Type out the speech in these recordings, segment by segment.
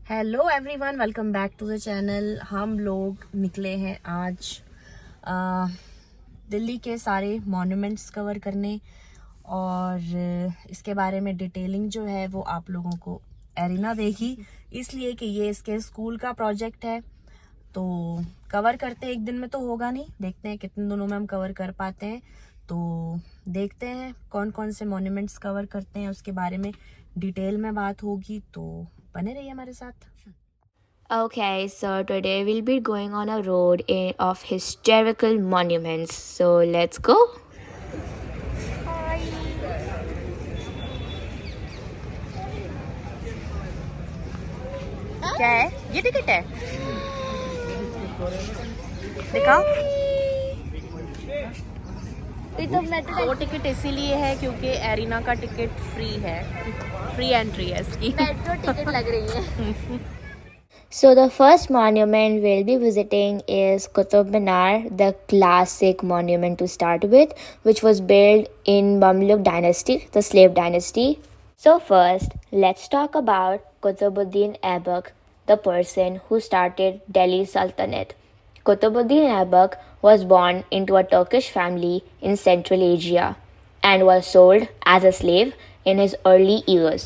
Hello everyone, welcome back to the channel. हम लोग निकले हैं आज दिल्ली के सारे मॉन्यूमेंट्स कवर करने और इसके बारे में डिटेलिंग जो है वो आप लोगों को एरिना देगी, इसलिए कि ये इसके स्कूल का प्रोजेक्ट है। तो कवर करते एक दिन में तो होगा नहीं, देखते हैं कितने दिनों में हम कवर कर पाते हैं। तो देखते हैं कौन कौन से मॉन्यूमेंट्स कवर करते हैं, उसके बारे में डिटेल में बात होगी, तो बने रहिए हमारे साथ। Okay, so today we'll be going on a road of historical monuments. So let's go. क्या है ये? टिकट है, दिखाओ। वो टिकट इसीलिए है क्योंकि एरिना का टिकट फ्री है, फ्री एंट्री है इसकी। मेट्रो टिकट लग रही है. So the first monument we'll be visiting is Qutub Minar, the classic monument to start with, which was built in Mamluk dynasty, the slave dynasty. So first, let's talk about Qutubuddin Aibak, the person who started Delhi Sultanate. Qutubuddin Aibak was born into a Turkish family in Central Asia and was sold as a slave in his early years.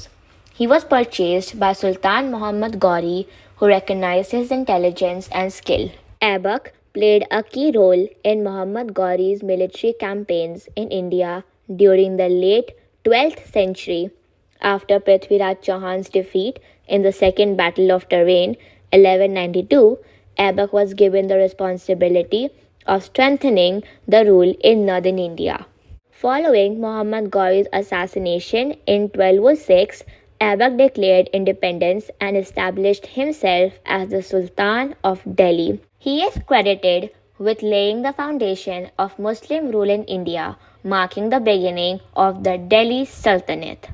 He was purchased by Sultan Muhammad Ghori, who recognized his intelligence and skill. Aibak played a key role in Muhammad Ghori's military campaigns in India during the late 12th century. After Prithviraj Chauhan's defeat in the Second Battle of Tarain, 1192, Aibak was given the responsibility of strengthening the rule in northern India. Following Muhammad Ghori's assassination in 1206, Aibak declared independence and established himself as the Sultan of Delhi. He is credited with laying the foundation of Muslim rule in India, marking the beginning of the Delhi Sultanate.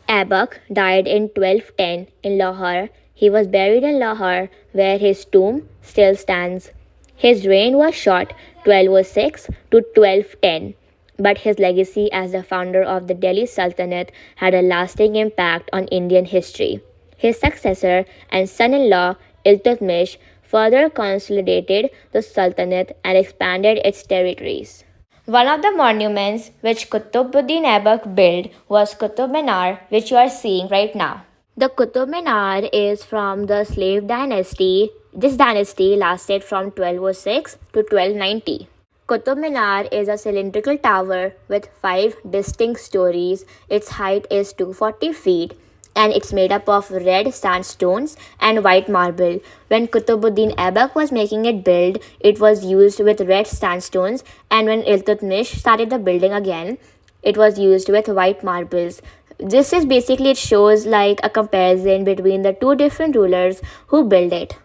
Aibak died in 1210 in Lahore. He was buried in Lahore, where his tomb still stands. His reign was short, 1206 to 1210. But his legacy as the founder of the Delhi Sultanate had a lasting impact on Indian history. His successor and son-in-law Iltutmish further consolidated the Sultanate and expanded its territories. One of the monuments which Qutbuddin Aibak built was Qutub Minar, which you are seeing right now. The Qutub Minar is from the slave dynasty. This dynasty lasted from 1206 to 1290. Qutub Minar is a cylindrical tower with 5 distinct stories. Its height is 240 feet and it's made up of red sandstones and white marble. When Qutbuddin Aibak was making it built, it was used with red sandstones, and when Iltutmish started the building again, it was used with white marbles. This is basically, it shows like a comparison between the two different rulers who built it.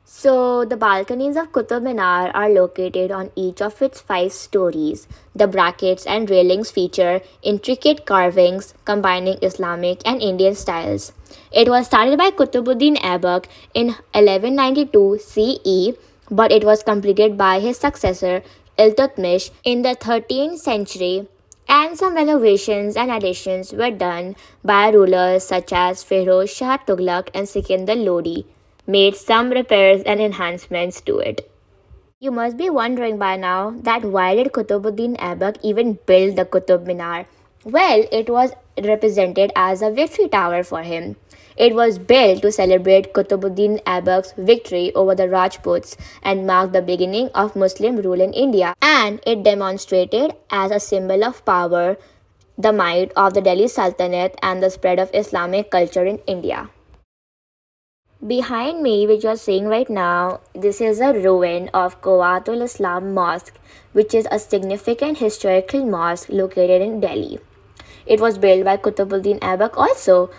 So, the balconies of Qutub Minar are located on each of its 5 stories. The brackets and railings feature intricate carvings combining Islamic and Indian styles. It was started by Qutbuddin Aibak in 1192 CE, but it was completed by his successor Iltutmish in the 13th century, and some renovations and additions were done by rulers such as Feroz Shah Tughlaq and Sikandar Lodi. Made some repairs and enhancements to it. You must be wondering by now that why did Qutbuddin Aibak even build the Qutub Minar? Well, it was represented as a victory tower for him. It was built to celebrate Qutbuddin Aibak's victory over the Rajputs and mark the beginning of Muslim rule in India. And it demonstrated as a symbol of power, the might of the Delhi Sultanate and the spread of Islamic culture in India. Behind me, which you are seeing right now, this is a ruin of Quwwatul Islam Mosque, which is a significant historical mosque located in Delhi. It was built by Qutbuddin Aibak also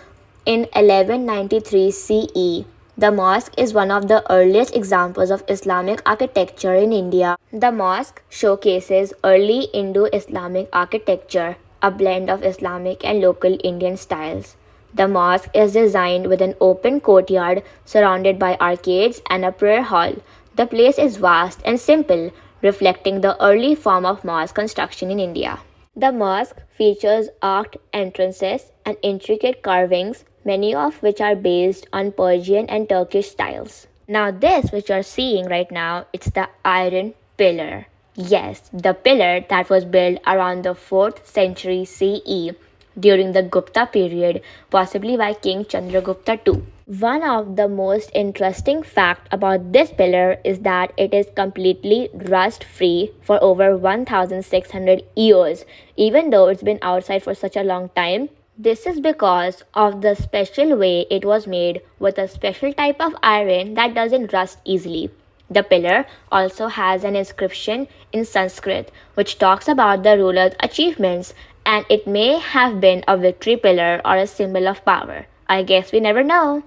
in 1193 CE. The mosque is one of the earliest examples of Islamic architecture in India. The mosque showcases early Indo-Islamic architecture, a blend of Islamic and local Indian styles. The mosque is designed with an open courtyard surrounded by arcades and a prayer hall. The place is vast and simple, reflecting the early form of mosque construction in India. The mosque features arched entrances and intricate carvings many of which are based on Persian and Turkish styles. Now this which you're seeing right now, it's the Iron Pillar. Yes, the pillar that was built around the 4th century CE during the Gupta period, possibly by King Chandragupta II. One of the most interesting facts about this pillar is that it is completely rust-free for over 1600 years, even though it's been outside for such a long time. This is because of the special way it was made with a special type of iron that doesn't rust easily. The pillar also has an inscription in Sanskrit which talks about the ruler's achievements, and it may have been a victory pillar or a symbol of power. I guess we never know.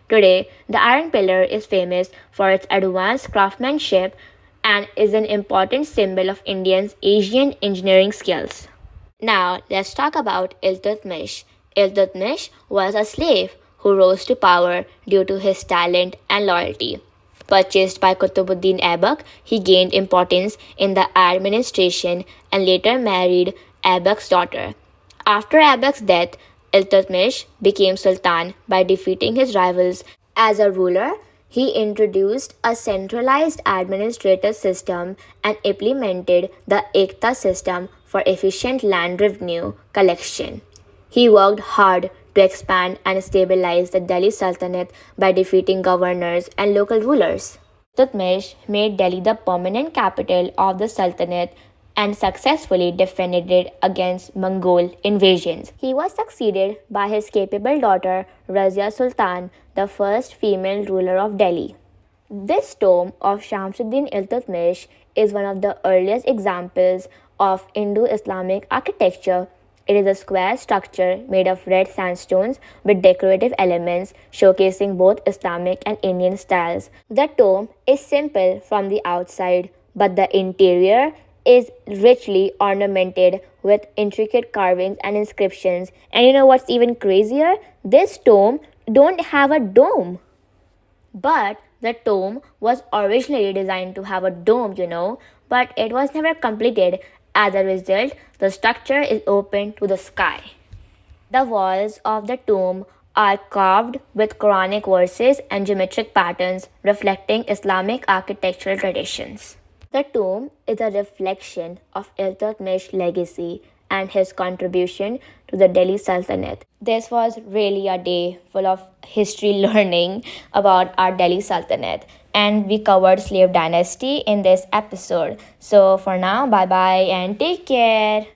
Today, the Iron Pillar is famous for its advanced craftsmanship and is an important symbol of India's Asian engineering skills. Now, let's talk about Iltutmish. Iltutmish was a slave who rose to power due to his talent and loyalty. Purchased by Qutbuddin Aibak, he gained importance in the administration and later married Aibak's daughter. After Aibak's death, Iltutmish became Sultan by defeating his rivals. As a ruler, he introduced a centralized administrative system and implemented the Ekta system for efficient land revenue collection. He worked hard to expand and stabilize the Delhi Sultanate by defeating governors and local rulers. Iltutmish made Delhi the permanent capital of the Sultanate and successfully defended it against Mongol invasions. He was succeeded by his capable daughter Razia Sultan, the first female ruler of Delhi. This tomb of Shamsuddin Iltutmish is one of the earliest examples of Indo-Islamic architecture. It is a square structure made of red sandstones with decorative elements showcasing both Islamic and Indian styles. The tomb is simple from the outside, but the interior is richly ornamented with intricate carvings and inscriptions. And you know what's even crazier? This tomb don't have a dome. But the tomb was originally designed to have a dome, but it was never completed. As a result, the structure is open to the sky. The walls of the tomb are carved with Quranic verses and geometric patterns reflecting Islamic architectural traditions. The tomb is a reflection of Iltutmish's legacy and his contribution to the Delhi Sultanate. This was really a day full of history learning about our Delhi Sultanate, and we covered slave dynasty in this episode. So for now, bye bye and take care.